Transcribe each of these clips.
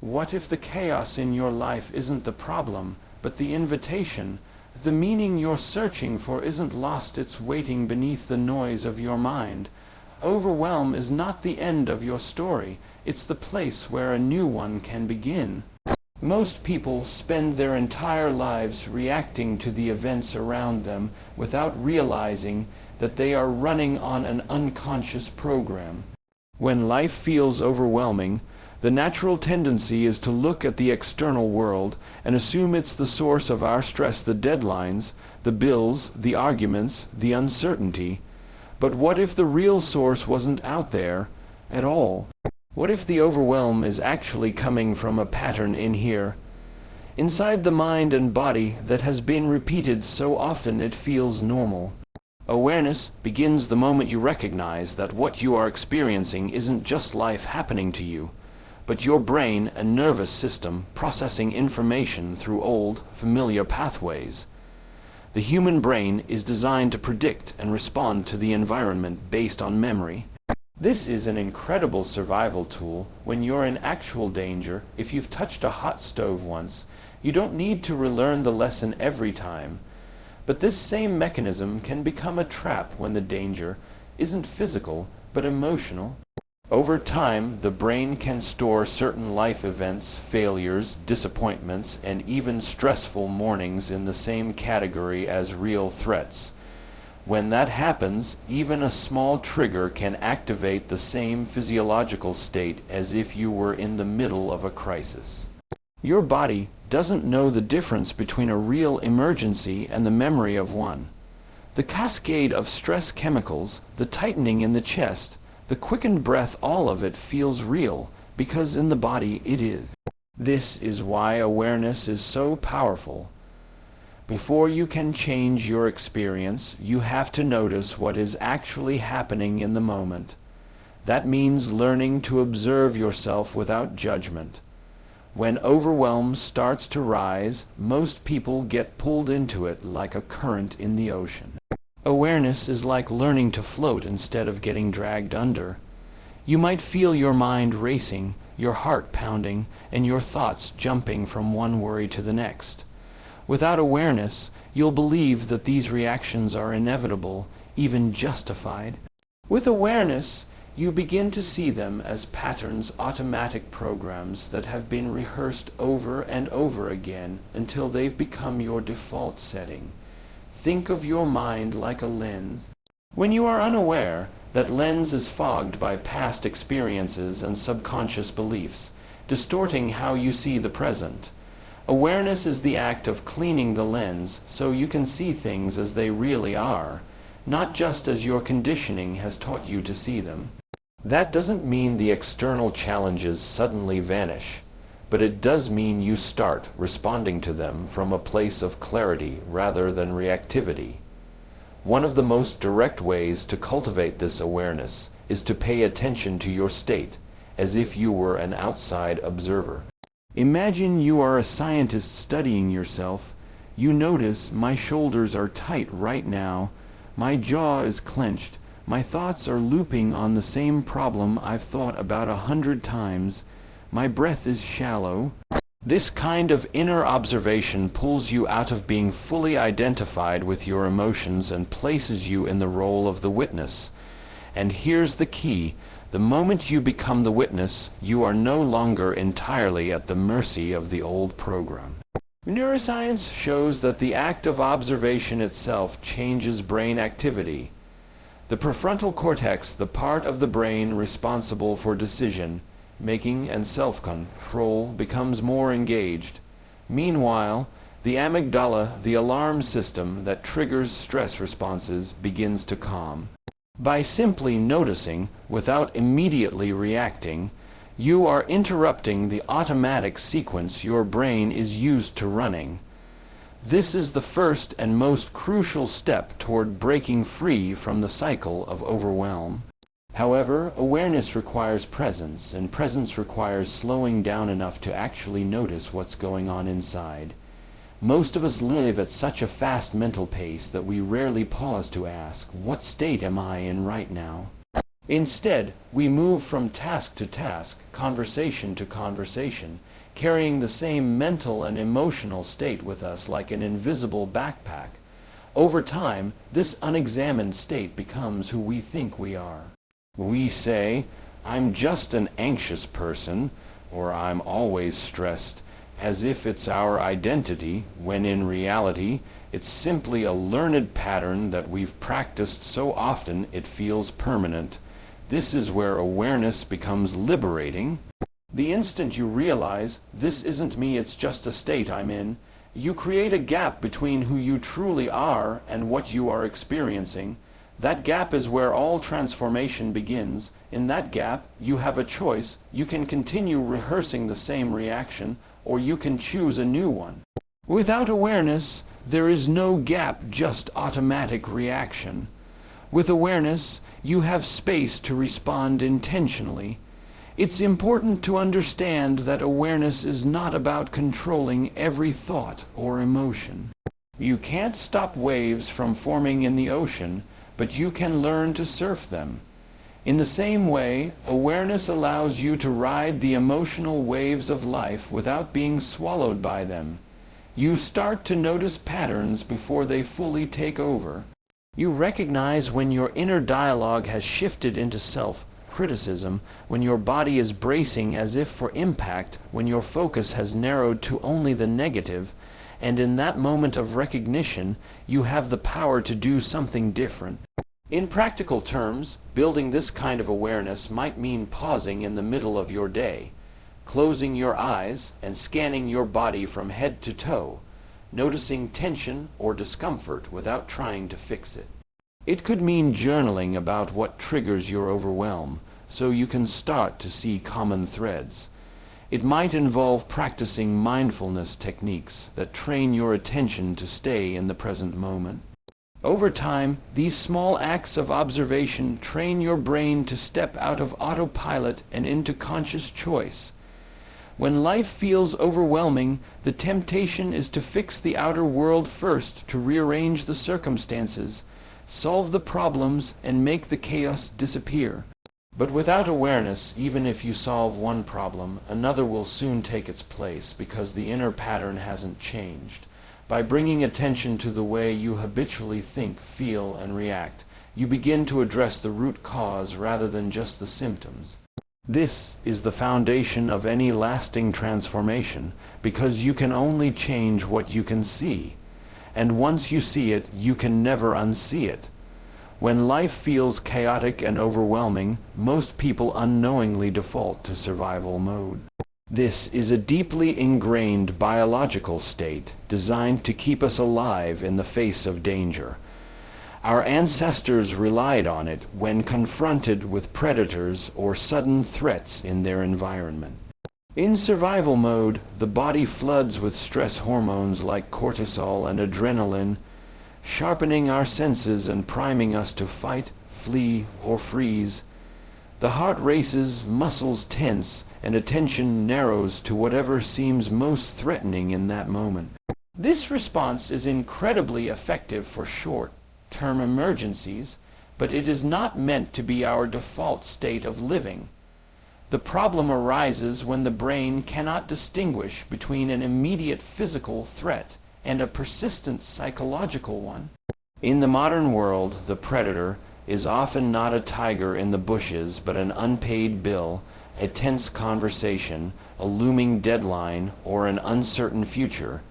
What if the chaos in your life isn't the problem, but the invitation? The meaning you're searching for isn't lost, it's waiting beneath the noise of your mind. Overwhelm is not the end of your story, it's the place where a new one can begin. Most people spend their entire lives reacting to the events around them without realizing that they are running on an unconscious program. When life feels overwhelming, the natural tendency is to look at the external world and assume it's the source of our stress, the deadlines, the bills, the arguments, the uncertainty. But what if the real source wasn't out there at all? What if the overwhelm is actually coming from a pattern in here, inside the mind and body, that has been repeated so often it feels normal? Awareness begins the moment you recognize that what you are experiencing isn't just life happening to you, but your brain and nervous system processing information through old, familiar pathways. The human brain is designed to predict and respond to the environment based on memory. This is an incredible survival tool when you're in actual danger. If you've touched a hot stove once, you don't need to relearn the lesson every time. But this same mechanism can become a trap when the danger isn't physical, but emotional. Over time, the brain can store certain life events, failures, disappointments, and even stressful mornings in the same category as real threats. When that happens, even a small trigger can activate the same physiological state as if you were in the middle of a crisis. Your body doesn't know the difference between a real emergency and the memory of one. The cascade of stress chemicals, the tightening in the chest, the quickened breath, all of it feels real, because in the body it is. This is why awareness is so powerful. Before you can change your experience, you have to notice what is actually happening in the moment. That means learning to observe yourself without judgment. When overwhelm starts to rise, most people get pulled into it like a current in the ocean. Awareness is like learning to float instead of getting dragged under. You might feel your mind racing, your heart pounding, and your thoughts jumping from one worry to the next. Without awareness, you'll believe that these reactions are inevitable, even justified. With awareness, you begin to see them as patterns, automatic programs that have been rehearsed over and over again until they've become your default setting. Think of your mind like a lens. When you are unaware, that lens is fogged by past experiences and subconscious beliefs, distorting how you see the present. Awareness is the act of cleaning the lens so you can see things as they really are, not just as your conditioning has taught you to see them. That doesn't mean the external challenges suddenly vanish, but it does mean you start responding to them from a place of clarity rather than reactivity. One of the most direct ways to cultivate this awareness is to pay attention to your state, as if you were an outside observer. Imagine you are a scientist studying yourself. You notice, my shoulders are tight right now, my jaw is clenched, my thoughts are looping on the same problem I've thought about 100 times, my breath is shallow. This kind of inner observation pulls you out of being fully identified with your emotions and places you in the role of the witness. And here's the key. The moment you become the witness, you are no longer entirely at the mercy of the old program. Neuroscience shows that the act of observation itself changes brain activity. The prefrontal cortex, the part of the brain responsible for decision making and self-control, becomes more engaged. Meanwhile, the amygdala, the alarm system that triggers stress responses, begins to calm. By simply noticing, without immediately reacting, you are interrupting the automatic sequence your brain is used to running. This is the first and most crucial step toward breaking free from the cycle of overwhelm. However, awareness requires presence, and presence requires slowing down enough to actually notice what's going on inside. Most of us live at such a fast mental pace that we rarely pause to ask, what state am I in right now? Instead, we move from task to task, conversation to conversation, carrying the same mental and emotional state with us like an invisible backpack. Over time, this unexamined state becomes who we think we are. We say, "I'm just an anxious person," or "I'm always stressed," as if it's our identity, when in reality, it's simply a learned pattern that we've practiced so often it feels permanent. This is where awareness becomes liberating. The instant you realize, "This isn't me, it's just a state I'm in," you create a gap between who you truly are and what you are experiencing. That gap is where all transformation begins. In that gap, you have a choice. You can continue rehearsing the same reaction, or you can choose a new one. Without awareness, there is no gap, just automatic reaction. With awareness, you have space to respond intentionally. It's important to understand that awareness is not about controlling every thought or emotion. You can't stop waves from forming in the ocean, but you can learn to surf them. In the same way, awareness allows you to ride the emotional waves of life without being swallowed by them. You start to notice patterns before they fully take over. You recognize when your inner dialogue has shifted into self-criticism, when your body is bracing as if for impact, when your focus has narrowed to only the negative, and in that moment of recognition, you have the power to do something different. In practical terms, building this kind of awareness might mean pausing in the middle of your day, closing your eyes and scanning your body from head to toe, noticing tension or discomfort without trying to fix it. It could mean journaling about what triggers your overwhelm, so you can start to see common threads. It might involve practicing mindfulness techniques that train your attention to stay in the present moment. Over time, these small acts of observation train your brain to step out of autopilot and into conscious choice. When life feels overwhelming, the temptation is to fix the outer world first, to rearrange the circumstances, solve the problems, and make the chaos disappear. But without awareness, even if you solve one problem, another will soon take its place because the inner pattern hasn't changed. By bringing attention to the way you habitually think, feel, and react, you begin to address the root cause rather than just the symptoms. This is the foundation of any lasting transformation, because you can only change what you can see. And once you see it, you can never unsee it. When life feels chaotic and overwhelming, most people unknowingly default to survival mode. This is a deeply ingrained biological state designed to keep us alive in the face of danger. Our ancestors relied on it when confronted with predators or sudden threats in their environment. In survival mode, the body floods with stress hormones like cortisol and adrenaline, sharpening our senses and priming us to fight, flee, or freeze. The heart races, muscles tense, and attention narrows to whatever seems most threatening in that moment. This response is incredibly effective for short-term emergencies, but it is not meant to be our default state of living. The problem arises when the brain cannot distinguish between an immediate physical threat and a persistent psychological one. In the modern world, the predator is often not a tiger in the bushes, but an unpaid bill, a tense conversation, a looming deadline, or an uncertain future.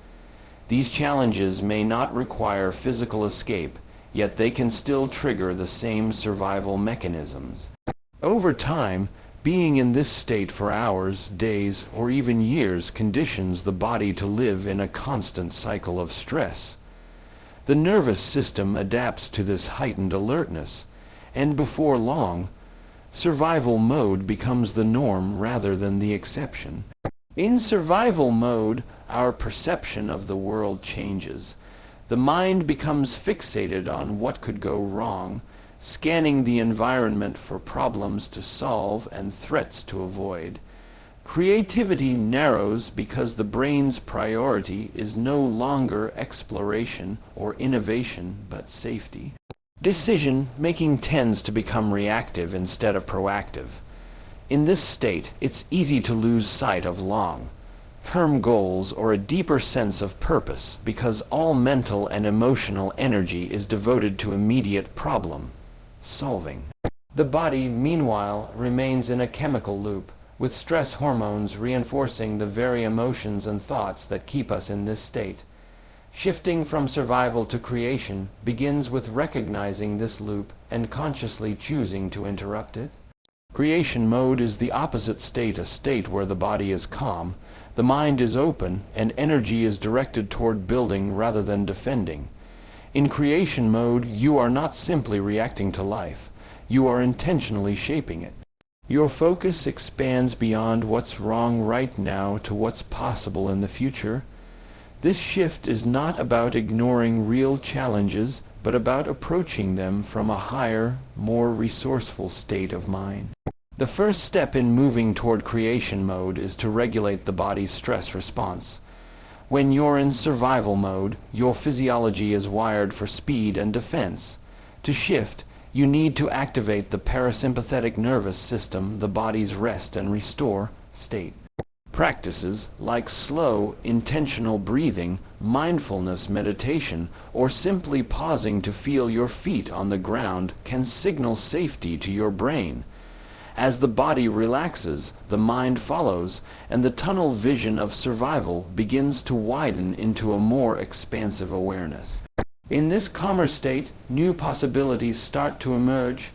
These challenges may not require physical escape, yet they can still trigger the same survival mechanisms. Over time, being in this state for hours, days, or even years conditions the body to live in a constant cycle of stress. The nervous system adapts to this heightened alertness, and before long, survival mode becomes the norm rather than the exception. In survival mode, our perception of the world changes. The mind becomes fixated on what could go wrong, scanning the environment for problems to solve and threats to avoid. Creativity narrows because the brain's priority is no longer exploration or innovation, but safety. Decision-making tends to become reactive instead of proactive. In this state, it's easy to lose sight of long-term goals or a deeper sense of purpose because all mental and emotional energy is devoted to immediate problem solving. The body, meanwhile, remains in a chemical loop, with stress hormones reinforcing the very emotions and thoughts that keep us in this state. Shifting from survival to creation begins with recognizing this loop and consciously choosing to interrupt it. Creation mode is the opposite state, a state where the body is calm, the mind is open, and energy is directed toward building rather than defending. In creation mode, you are not simply reacting to life, you are intentionally shaping it. Your focus expands beyond what's wrong right now to what's possible in the future. This shift is not about ignoring real challenges, but about approaching them from a higher, more resourceful state of mind. The first step in moving toward creation mode is to regulate the body's stress response. When you're in survival mode, your physiology is wired for speed and defense. To shift, you need to activate the parasympathetic nervous system, the body's rest and restore state. Practices like slow, intentional breathing, mindfulness meditation, or simply pausing to feel your feet on the ground can signal safety to your brain. As the body relaxes, the mind follows, and the tunnel vision of survival begins to widen into a more expansive awareness. In this calmer state, new possibilities start to emerge.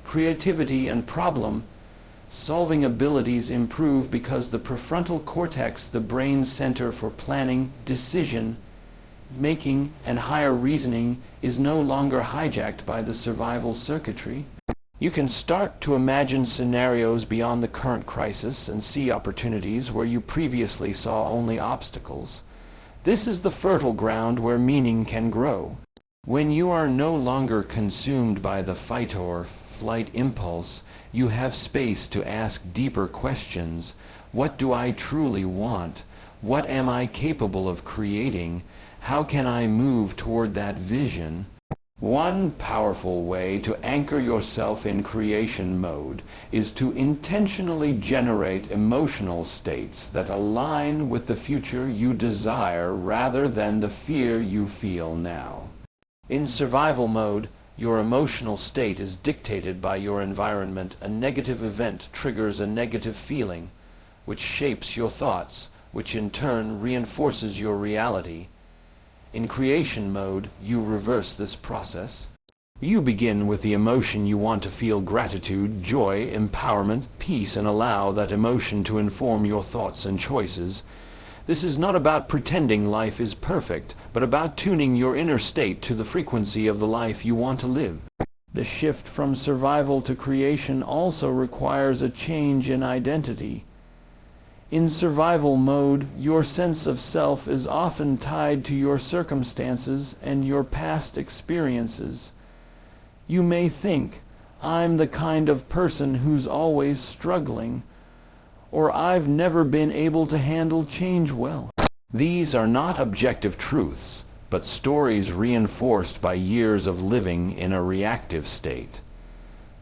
Creativity and problem-solving abilities improve because the prefrontal cortex, the brain's center for planning, decision-making, and higher reasoning, is no longer hijacked by the survival circuitry. You can start to imagine scenarios beyond the current crisis and see opportunities where you previously saw only obstacles. This is the fertile ground where meaning can grow. When you are no longer consumed by the fight or flight impulse, you have space to ask deeper questions. What do I truly want? What am I capable of creating? How can I move toward that vision? One powerful way to anchor yourself in creation mode is to intentionally generate emotional states that align with the future you desire rather than the fear you feel now. In survival mode, your emotional state is dictated by your environment. A negative event triggers a negative feeling, which shapes your thoughts, which in turn reinforces your reality. In creation mode, you reverse this process. You begin with the emotion you want to feel: gratitude, joy, empowerment, peace, and allow that emotion to inform your thoughts and choices. This is not about pretending life is perfect, but about tuning your inner state to the frequency of the life you want to live. The shift from survival to creation also requires a change in identity. In survival mode, your sense of self is often tied to your circumstances and your past experiences. You may think, "I'm the kind of person who's always struggling," or "I've never been able to handle change well." These are not objective truths, but stories reinforced by years of living in a reactive state.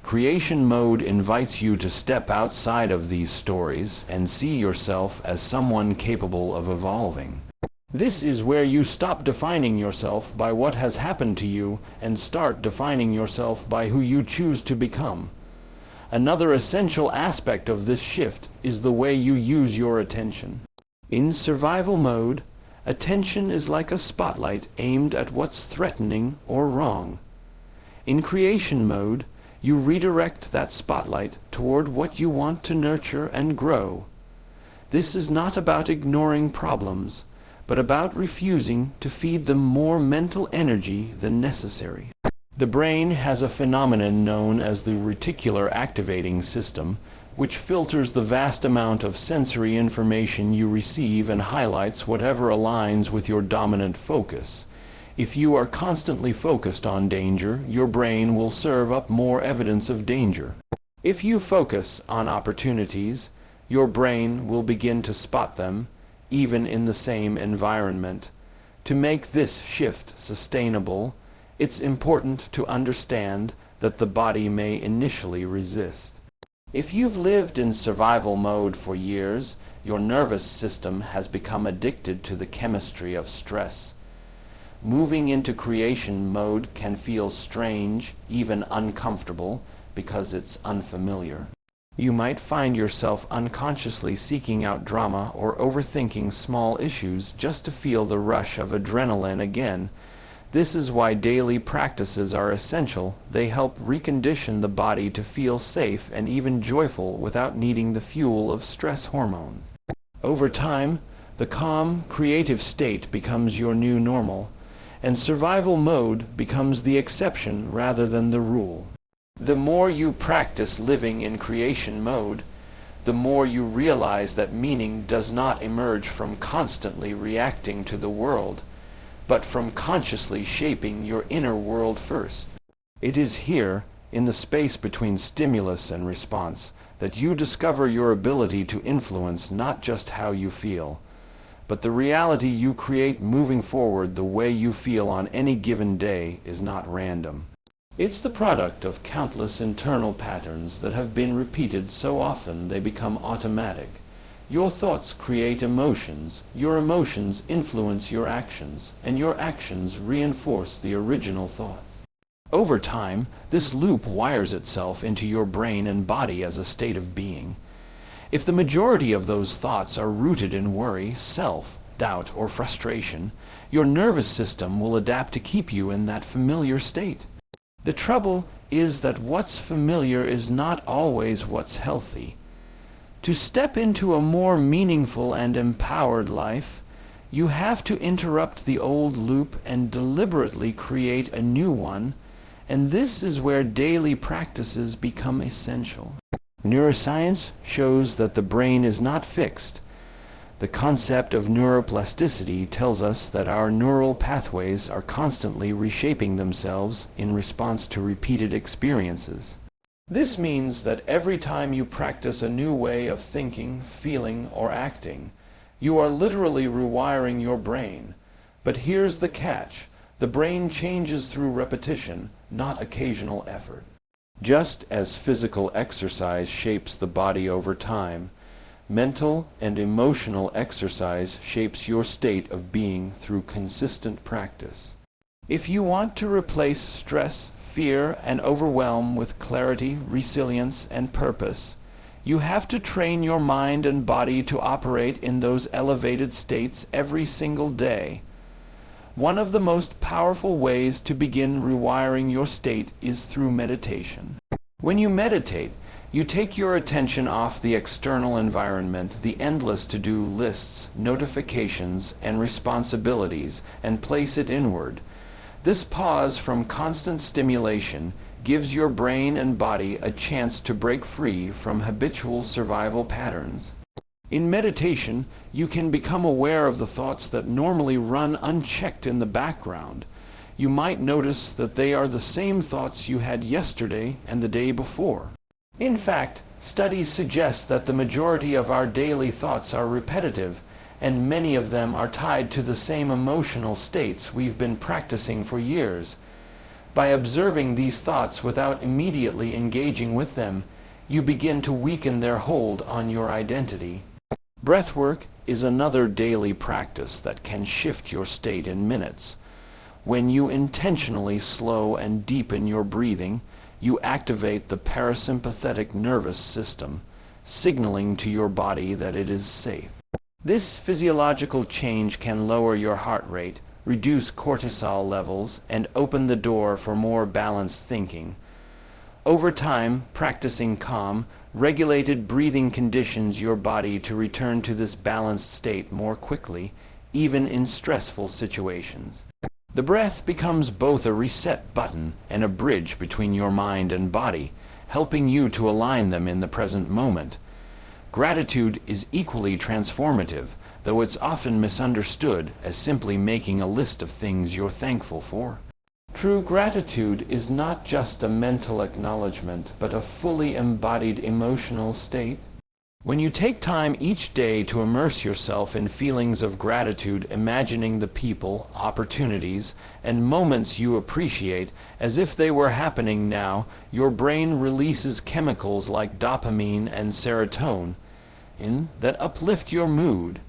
Creation mode invites you to step outside of these stories and see yourself as someone capable of evolving. This is where you stop defining yourself by what has happened to you and start defining yourself by who you choose to become. Another essential aspect of this shift is the way you use your attention. In survival mode, attention is like a spotlight aimed at what's threatening or wrong. In creation mode, you redirect that spotlight toward what you want to nurture and grow. This is not about ignoring problems, but about refusing to feed them more mental energy than necessary. The brain has a phenomenon known as the reticular activating system, which filters the vast amount of sensory information you receive and highlights whatever aligns with your dominant focus. If you are constantly focused on danger, your brain will serve up more evidence of danger. If you focus on opportunities, your brain will begin to spot them, even in the same environment. To make this shift sustainable, it's important to understand that the body may initially resist. If you've lived in survival mode for years, your nervous system has become addicted to the chemistry of stress. Moving into creation mode can feel strange, even uncomfortable, because it's unfamiliar. You might find yourself unconsciously seeking out drama or overthinking small issues just to feel the rush of adrenaline again. This is why daily practices are essential. They help recondition the body to feel safe and even joyful without needing the fuel of stress hormones. Over time, the calm, creative state becomes your new normal, and survival mode becomes the exception rather than the rule. The more you practice living in creation mode, the more you realize that meaning does not emerge from constantly reacting to the world, but from consciously shaping your inner world first. It is here, in the space between stimulus and response, that you discover your ability to influence not just how you feel, but the reality you create moving forward. The way you feel on any given day is not random. It's the product of countless internal patterns that have been repeated so often they become automatic. Your thoughts create emotions, your emotions influence your actions, and your actions reinforce the original thoughts. Over time, this loop wires itself into your brain and body as a state of being. If the majority of those thoughts are rooted in worry, self-doubt, or frustration, your nervous system will adapt to keep you in that familiar state. The trouble is that what's familiar is not always what's healthy. To step into a more meaningful and empowered life, you have to interrupt the old loop and deliberately create a new one, and this is where daily practices become essential. Neuroscience shows that the brain is not fixed. The concept of neuroplasticity tells us that our neural pathways are constantly reshaping themselves in response to repeated experiences. This means that every time you practice a new way of thinking, feeling, or acting, you are literally rewiring your brain. But here's the catch: the brain changes through repetition, not occasional effort. Just as physical exercise shapes the body over time, mental and emotional exercise shapes your state of being through consistent practice. If you want to replace stress, fear, and overwhelm with clarity, resilience, and purpose, you have to train your mind and body to operate in those elevated states every single day. One of the most powerful ways to begin rewiring your state is through meditation. When you meditate, you take your attention off the external environment, the endless to-do lists, notifications, and responsibilities, and place it inward. This pause from constant stimulation gives your brain and body a chance to break free from habitual survival patterns. In meditation, you can become aware of the thoughts that normally run unchecked in the background. You might notice that they are the same thoughts you had yesterday and the day before. In fact, studies suggest that the majority of our daily thoughts are repetitive, and many of them are tied to the same emotional states we've been practicing for years. By observing these thoughts without immediately engaging with them, you begin to weaken their hold on your identity. Breathwork is another daily practice that can shift your state in minutes. When you intentionally slow and deepen your breathing, you activate the parasympathetic nervous system, signaling to your body that it is safe. This physiological change can lower your heart rate, reduce cortisol levels, and open the door for more balanced thinking. Over time, practicing calm, regulated breathing conditions your body to return to this balanced state more quickly, even in stressful situations. The breath becomes both a reset button and a bridge between your mind and body, helping you to align them in the present moment. Gratitude is equally transformative, though it's often misunderstood as simply making a list of things you're thankful for. True gratitude is not just a mental acknowledgement, but a fully embodied emotional state. When you take time each day to immerse yourself in feelings of gratitude, imagining the people, opportunities, and moments you appreciate as if they were happening now, your brain releases chemicals like dopamine and serotonin that uplift your mood.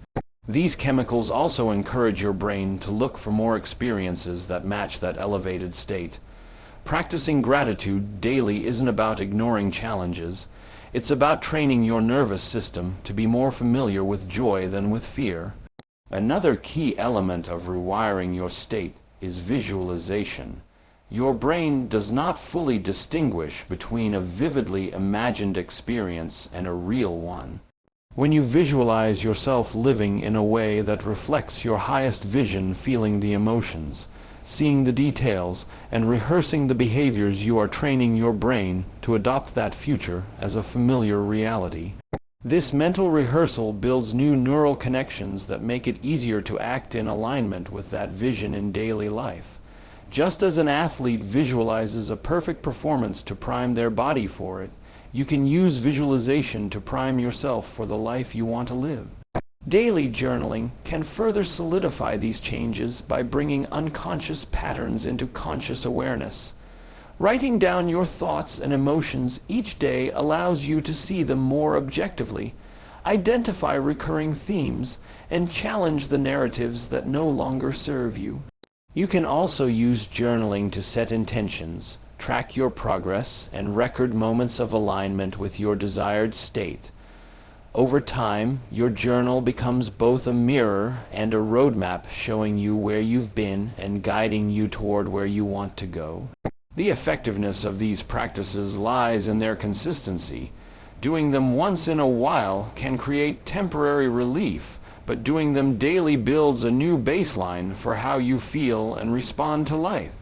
These chemicals also encourage your brain to look for more experiences that match that elevated state. Practicing gratitude daily isn't about ignoring challenges. It's about training your nervous system to be more familiar with joy than with fear. Another key element of rewiring your state is visualization. Your brain does not fully distinguish between a vividly imagined experience and a real one. When you visualize yourself living in a way that reflects your highest vision, feeling the emotions, seeing the details, and rehearsing the behaviors, you are training your brain to adopt that future as a familiar reality. This mental rehearsal builds new neural connections that make it easier to act in alignment with that vision in daily life. Just as an athlete visualizes a perfect performance to prime their body for it, you can use visualization to prime yourself for the life you want to live. Daily journaling can further solidify these changes by bringing unconscious patterns into conscious awareness. Writing down your thoughts and emotions each day allows you to see them more objectively, identify recurring themes, and challenge the narratives that no longer serve you. You can also use journaling to set intentions, track your progress, and record moments of alignment with your desired state. Over time, your journal becomes both a mirror and a roadmap showing you where you've been and guiding you toward where you want to go. The effectiveness of these practices lies in their consistency. Doing them once in a while can create temporary relief, but doing them daily builds a new baseline for how you feel and respond to life.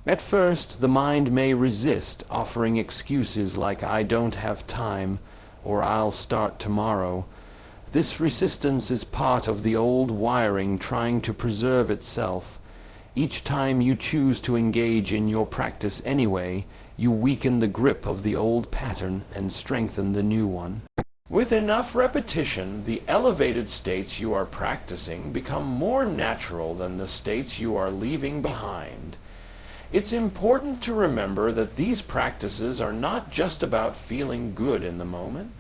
At first, the mind may resist, offering excuses like "I don't have time" or "I'll start tomorrow." This resistance is part of the old wiring trying to preserve itself. Each time you choose to engage in your practice anyway, you weaken the grip of the old pattern and strengthen the new one. With enough repetition, the elevated states you are practicing become more natural than the states you are leaving behind. It's important to remember that these practices are not just about feeling good in the moment.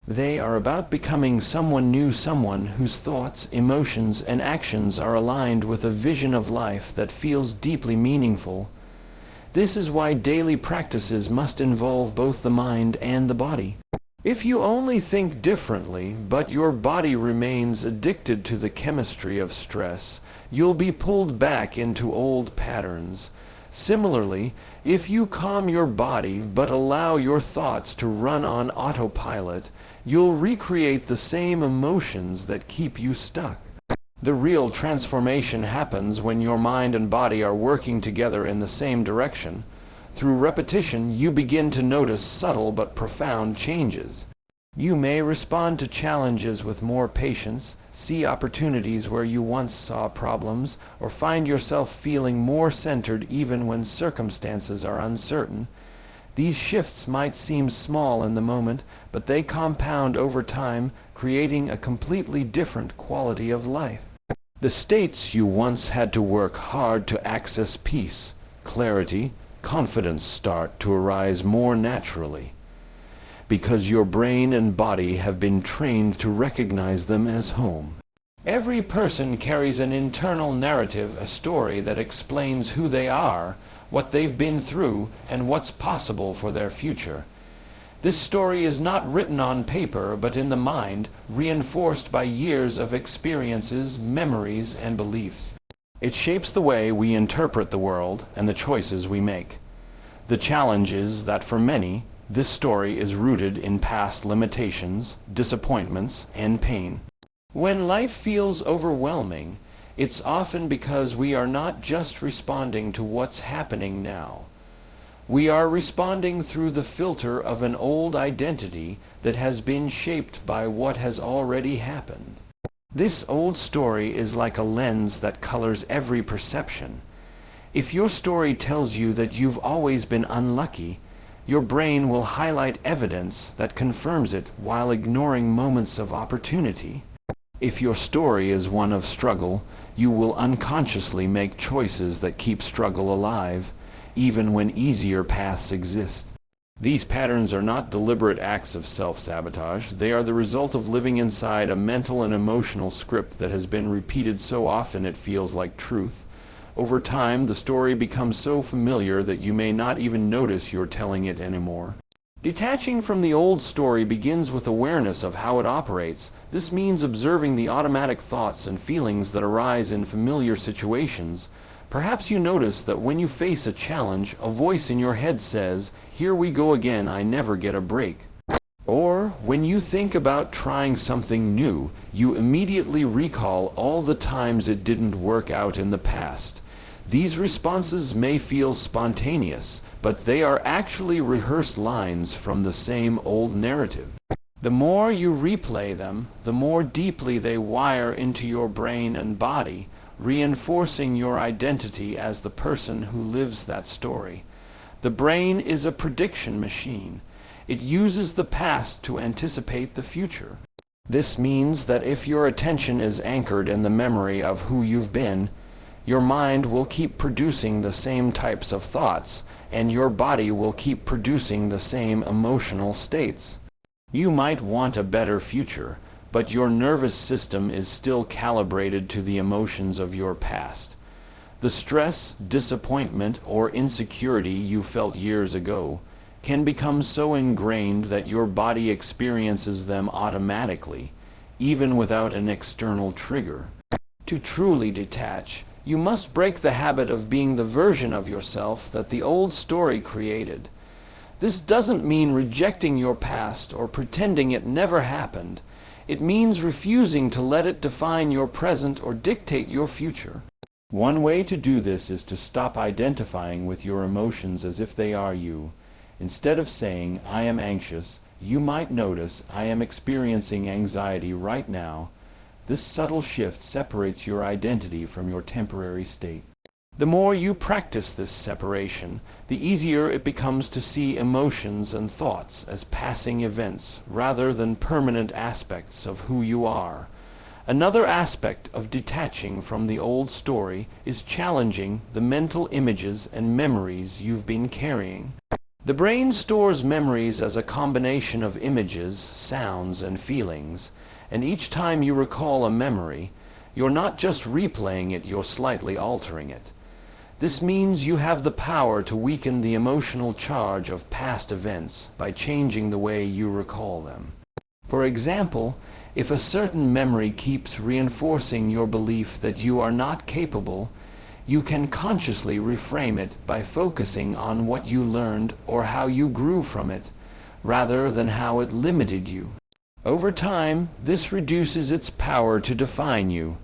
They are about becoming someone new, someone whose thoughts, emotions, and actions are aligned with a vision of life that feels deeply meaningful. This is why daily practices must involve both the mind and the body. If you only think differently, but your body remains addicted to the chemistry of stress, you'll be pulled back into old patterns. Similarly, if you calm your body but allow your thoughts to run on autopilot, you'll recreate the same emotions that keep you stuck. The real transformation happens when your mind and body are working together in the same direction. Through repetition, you begin to notice subtle but profound changes. You may respond to challenges with more patience, see opportunities where you once saw problems, or find yourself feeling more centered even when circumstances are uncertain. These shifts might seem small in the moment, but they compound over time, creating a completely different quality of life. The states you once had to work hard to access peace, clarity, confidence start to arise more naturally, because your brain and body have been trained to recognize them as home. Every person carries an internal narrative, a story that explains who they are, what they've been through, and what's possible for their future. This story is not written on paper, but in the mind, reinforced by years of experiences, memories, and beliefs. It shapes the way we interpret the world and the choices we make. The challenge is that for many, this story is rooted in past limitations, disappointments, and pain. When life feels overwhelming, it's often because we are not just responding to what's happening now. We are responding through the filter of an old identity that has been shaped by what has already happened. This old story is like a lens that colors every perception. If your story tells you that you've always been unlucky, Your brain will highlight evidence that confirms it while ignoring moments of opportunity. If your story is one of struggle, you will unconsciously make choices that keep struggle alive, even when easier paths exist. These patterns are not deliberate acts of self-sabotage. They are the result of living inside a mental and emotional script that has been repeated so often it feels like truth. Over time, the story becomes so familiar that you may not even notice you're telling it anymore. Detaching from the old story begins with awareness of how it operates. This means observing the automatic thoughts and feelings that arise in familiar situations. Perhaps you notice that when you face a challenge, a voice in your head says, "Here we go again, I never get a break." Or, when you think about trying something new, you immediately recall all the times it didn't work out in the past. These responses may feel spontaneous, but they are actually rehearsed lines from the same old narrative. The more you replay them, the more deeply they wire into your brain and body, reinforcing your identity as the person who lives that story. The brain is a prediction machine. It uses the past to anticipate the future. This means that if your attention is anchored in the memory of who you've been, your mind will keep producing the same types of thoughts, and your body will keep producing the same emotional states. You might want a better future, but your nervous system is still calibrated to the emotions of your past. The stress, disappointment, or insecurity you felt years ago can become so ingrained that your body experiences them automatically, even without an external trigger. To truly detach, you must break the habit of being the version of yourself that the old story created. This doesn't mean rejecting your past or pretending it never happened. It means refusing to let it define your present or dictate your future. One way to do this is to stop identifying with your emotions as if they are you. Instead of saying, "I am anxious," you might notice, "I am experiencing anxiety right now." This subtle shift separates your identity from your temporary state. The more you practice this separation, the easier it becomes to see emotions and thoughts as passing events rather than permanent aspects of who you are. Another aspect of detaching from the old story is challenging the mental images and memories you've been carrying. The brain stores memories as a combination of images, sounds, and feelings, and each time you recall a memory, you're not just replaying it, you're slightly altering it. This means you have the power to weaken the emotional charge of past events by changing the way you recall them. For example, if a certain memory keeps reinforcing your belief that you are not capable, you can consciously reframe it by focusing on what you learned or how you grew from it, rather than how it limited you. Over time, this reduces its power to define you.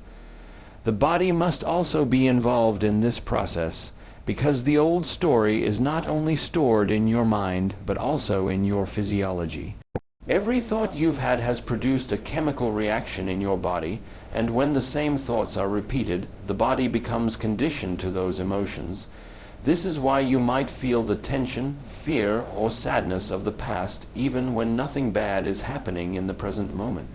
The body must also be involved in this process, because the old story is not only stored in your mind, but also in your physiology. Every thought you've had has produced a chemical reaction in your body, and when the same thoughts are repeated, the body becomes conditioned to those emotions. This is why you might feel the tension, fear, or sadness of the past even when nothing bad is happening in the present moment.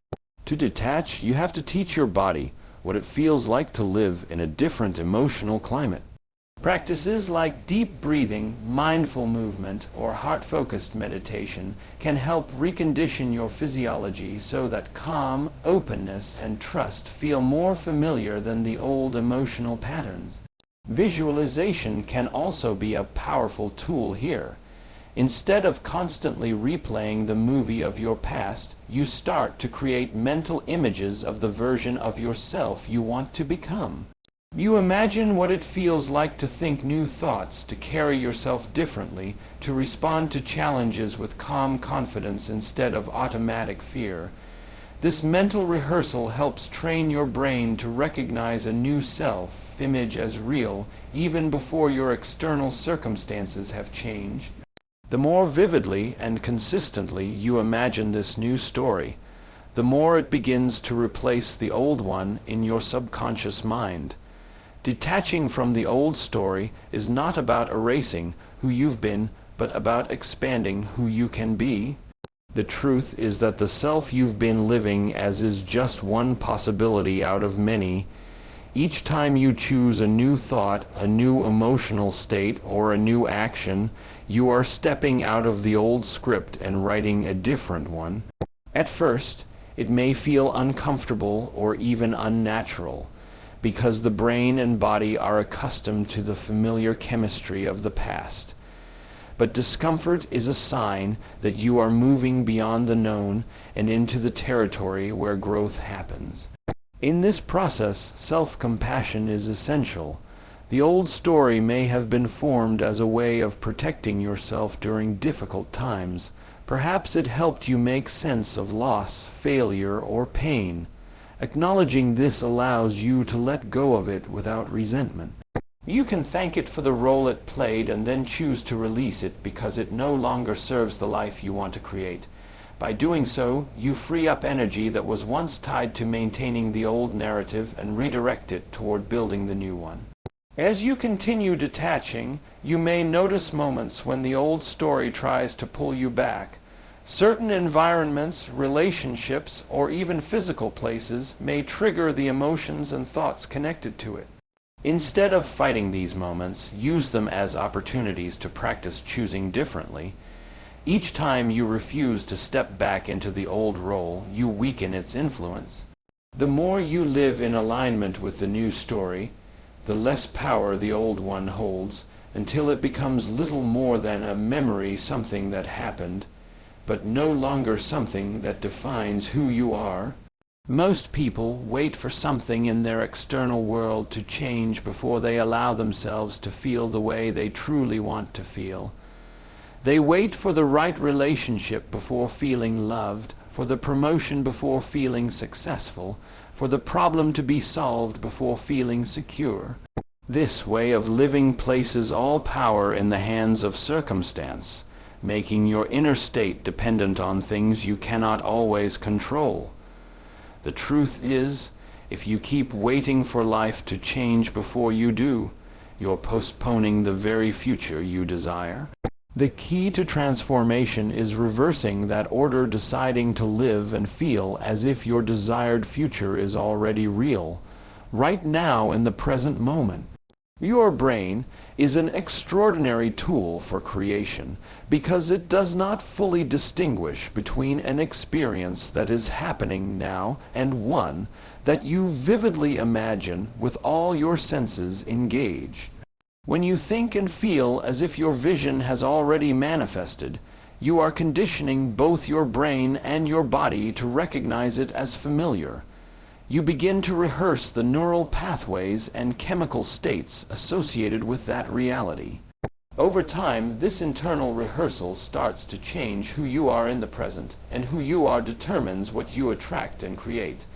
To detach, you have to teach your body what it feels like to live in a different emotional climate. Practices like deep breathing, mindful movement, or heart-focused meditation can help recondition your physiology so that calm, openness, and trust feel more familiar than the old emotional patterns. Visualization can also be a powerful tool here. Instead of constantly replaying the movie of your past, you start to create mental images of the version of yourself you want to become. You imagine what it feels like to think new thoughts, to carry yourself differently, to respond to challenges with calm confidence instead of automatic fear. This mental rehearsal helps train your brain to recognize a new self-image as real, even before your external circumstances have changed. The more vividly and consistently you imagine this new story, the more it begins to replace the old one in your subconscious mind. Detaching from the old story is not about erasing who you've been, but about expanding who you can be. The truth is that the self you've been living as is just one possibility out of many. Each time you choose a new thought, a new emotional state, or a new action, you are stepping out of the old script and writing a different one. At first, it may feel uncomfortable or even unnatural, because the brain and body are accustomed to the familiar chemistry of the past. But discomfort is a sign that you are moving beyond the known and into the territory where growth happens. In this process, self-compassion is essential. The old story may have been formed as a way of protecting yourself during difficult times. Perhaps it helped you make sense of loss, failure, or pain. Acknowledging this allows you to let go of it without resentment. You can thank it for the role it played and then choose to release it because it no longer serves the life you want to create. By doing so, you free up energy that was once tied to maintaining the old narrative and redirect it toward building the new one. As you continue detaching, you may notice moments when the old story tries to pull you back. Certain environments, relationships, or even physical places may trigger the emotions and thoughts connected to it. Instead of fighting these moments, use them as opportunities to practice choosing differently. Each time you refuse to step back into the old role, you weaken its influence. The more you live in alignment with the new story, the less power the old one holds, until it becomes little more than a memory, something that happened, but no longer something that defines who you are. Most people wait for something in their external world to change before they allow themselves to feel the way they truly want to feel. They wait for the right relationship before feeling loved, for the promotion before feeling successful, for the problem to be solved before feeling secure. This way of living places all power in the hands of circumstance, making your inner state dependent on things you cannot always control. The truth is, if you keep waiting for life to change before you do, you're postponing the very future you desire. The key to transformation is reversing that order, deciding to live and feel as if your desired future is already real, right now in the present moment. Your brain is an extraordinary tool for creation because it does not fully distinguish between an experience that is happening now and one that you vividly imagine with all your senses engaged. When you think and feel as if your vision has already manifested, you are conditioning both your brain and your body to recognize it as familiar. You begin to rehearse the neural pathways and chemical states associated with that reality. Over time, this internal rehearsal starts to change who you are in the present, and who you are determines what you attract and create.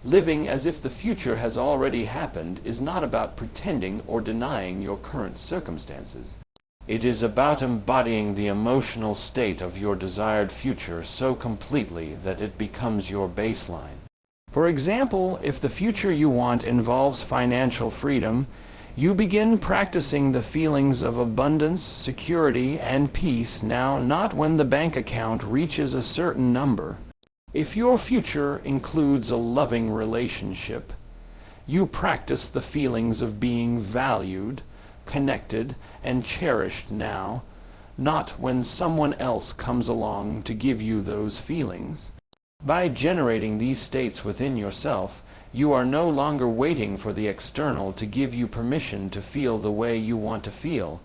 Living as if the future has already happened is not about pretending or denying your current circumstances. It is about embodying the emotional state of your desired future so completely that it becomes your baseline. For example, if the future you want involves financial freedom, you begin practicing the feelings of abundance, security, and peace now, not when the bank account reaches a certain number. If your future includes a loving relationship, you practice the feelings of being valued, connected, and cherished now, not when someone else comes along to give you those feelings. By generating these states within yourself, you are no longer waiting for the external to give you permission to feel the way you want to feel.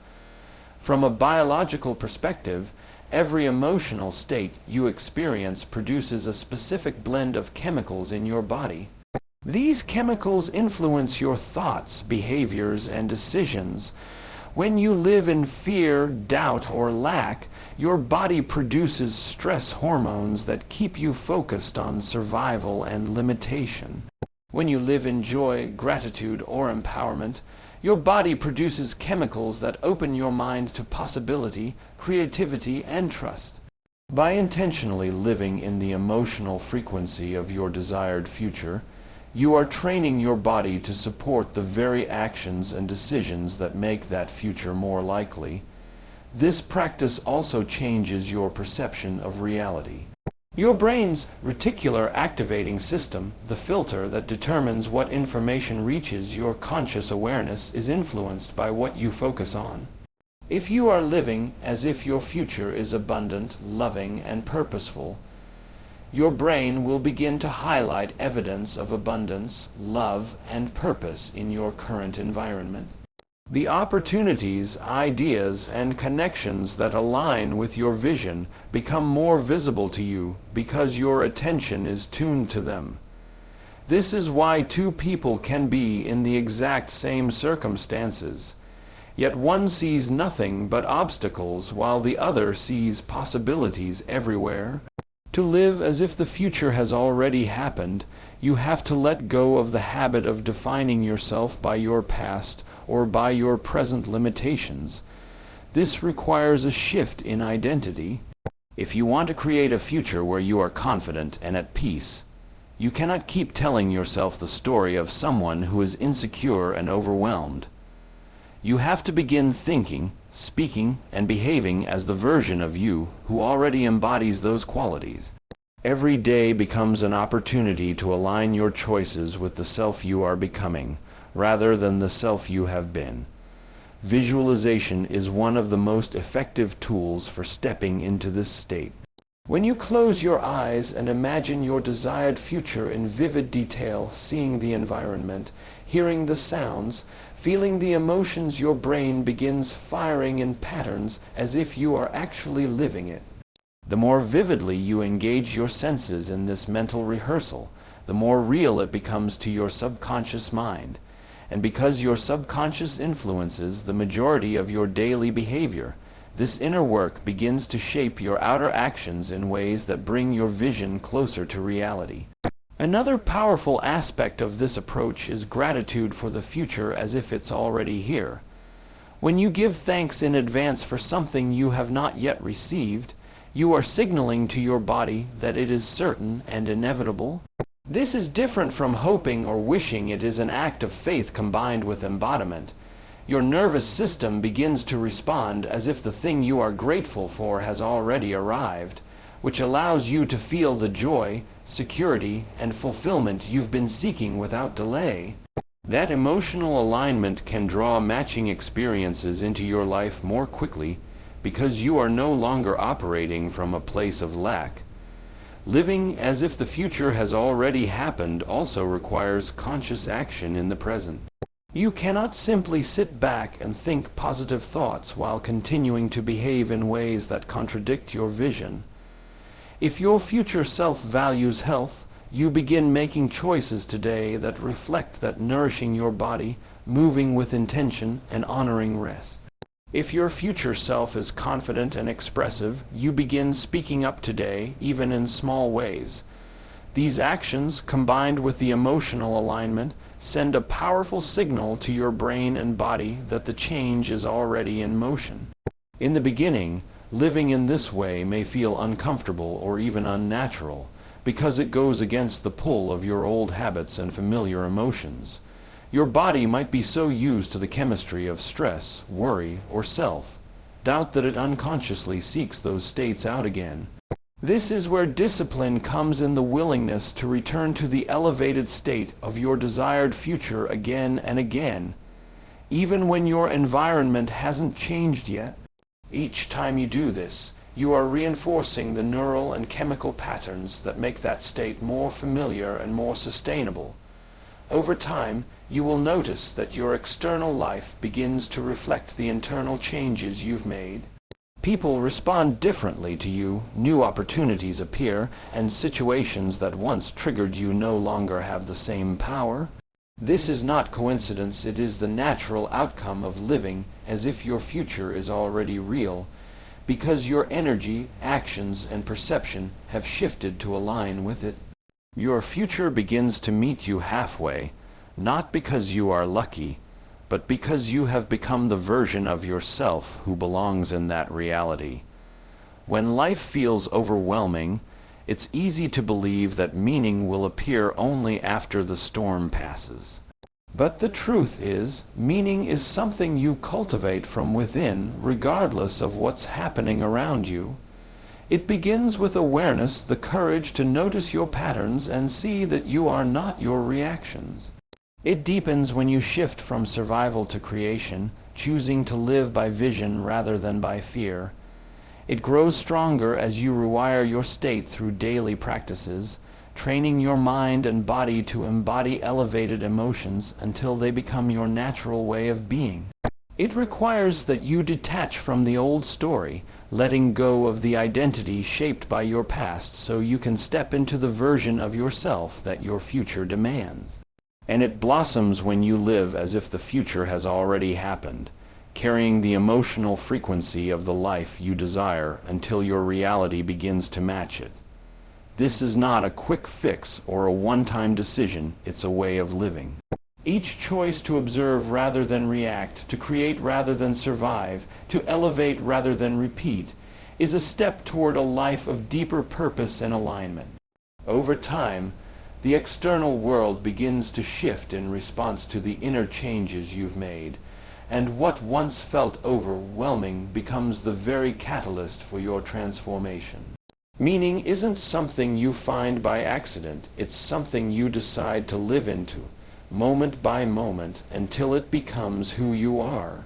From a biological perspective, every emotional state you experience produces a specific blend of chemicals in your body. These chemicals influence your thoughts, behaviors, and decisions. When you live in fear, doubt, or lack, your body produces stress hormones that keep you focused on survival and limitation. When you live in joy, gratitude, or empowerment, your body produces chemicals that open your mind to possibility, creativity, and trust. By intentionally living in the emotional frequency of your desired future, you are training your body to support the very actions and decisions that make that future more likely. This practice also changes your perception of reality. Your brain's reticular activating system, the filter that determines what information reaches your conscious awareness, is influenced by what you focus on. If you are living as if your future is abundant, loving, and purposeful, your brain will begin to highlight evidence of abundance, love, and purpose in your current environment. The opportunities, ideas, and connections that align with your vision become more visible to you because your attention is tuned to them. This is why two people can be in the exact same circumstances, yet one sees nothing but obstacles while the other sees possibilities everywhere. To live as if the future has already happened, you have to let go of the habit of defining yourself by your past or by your present limitations. This requires a shift in identity. If you want to create a future where you are confident and at peace, you cannot keep telling yourself the story of someone who is insecure and overwhelmed. You have to begin thinking, speaking, and behaving as the version of you who already embodies those qualities. Every day becomes an opportunity to align your choices with the self you are becoming, rather than the self you have been. Visualization is one of the most effective tools for stepping into this state. When you close your eyes and imagine your desired future in vivid detail, seeing the environment, hearing the sounds, feeling the emotions, your brain begins firing in patterns as if you are actually living it. The more vividly you engage your senses in this mental rehearsal, the more real it becomes to your subconscious mind. And because your subconscious influences the majority of your daily behavior, this inner work begins to shape your outer actions in ways that bring your vision closer to reality. Another powerful aspect of this approach is gratitude for the future as if it's already here. When you give thanks in advance for something you have not yet received, you are signaling to your body that it is certain and inevitable. This is different from hoping or wishing. It is an act of faith combined with embodiment. Your nervous system begins to respond as if the thing you are grateful for has already arrived, which allows you to feel the joy, security, and fulfillment you've been seeking without delay. That emotional alignment can draw matching experiences into your life more quickly because you are no longer operating from a place of lack. Living as if the future has already happened also requires conscious action in the present. You cannot simply sit back and think positive thoughts while continuing to behave in ways that contradict your vision. If your future self values health, you begin making choices today that reflect that, nourishing your body, moving with intention, and honoring rest. If your future self is confident and expressive, you begin speaking up today, even in small ways. These actions, combined with the emotional alignment, send a powerful signal to your brain and body that the change is already in motion. In the beginning, living in this way may feel uncomfortable or even unnatural, because it goes against the pull of your old habits and familiar emotions. Your body might be so used to the chemistry of stress, worry, or self-doubt that it unconsciously seeks those states out again. This is where discipline comes in, the willingness to return to the elevated state of your desired future again and again, even when your environment hasn't changed yet. Each time you do this, you are reinforcing the neural and chemical patterns that make that state more familiar and more sustainable. Over time, you will notice that your external life begins to reflect the internal changes you've made. People respond differently to you, new opportunities appear, and situations that once triggered you no longer have the same power. This is not coincidence, it is the natural outcome of living as if your future is already real, because your energy, actions, and perception have shifted to align with it. Your future begins to meet you halfway, not because you are lucky, but because you have become the version of yourself who belongs in that reality. When life feels overwhelming, it's easy to believe that meaning will appear only after the storm passes. But the truth is, meaning is something you cultivate from within, regardless of what's happening around you. It begins with awareness, the courage to notice your patterns and see that you are not your reactions. It deepens when you shift from survival to creation, choosing to live by vision rather than by fear. It grows stronger as you rewire your state through daily practices, training your mind and body to embody elevated emotions until they become your natural way of being. It requires that you detach from the old story, letting go of the identity shaped by your past so you can step into the version of yourself that your future demands. And it blossoms when you live as if the future has already happened, carrying the emotional frequency of the life you desire until your reality begins to match it. This is not a quick fix or a one-time decision, it's a way of living. Each choice to observe rather than react, to create rather than survive, to elevate rather than repeat, is a step toward a life of deeper purpose and alignment. Over time, the external world begins to shift in response to the inner changes you've made, and what once felt overwhelming becomes the very catalyst for your transformation. Meaning isn't something you find by accident, it's something you decide to live into, moment by moment, until it becomes who you are.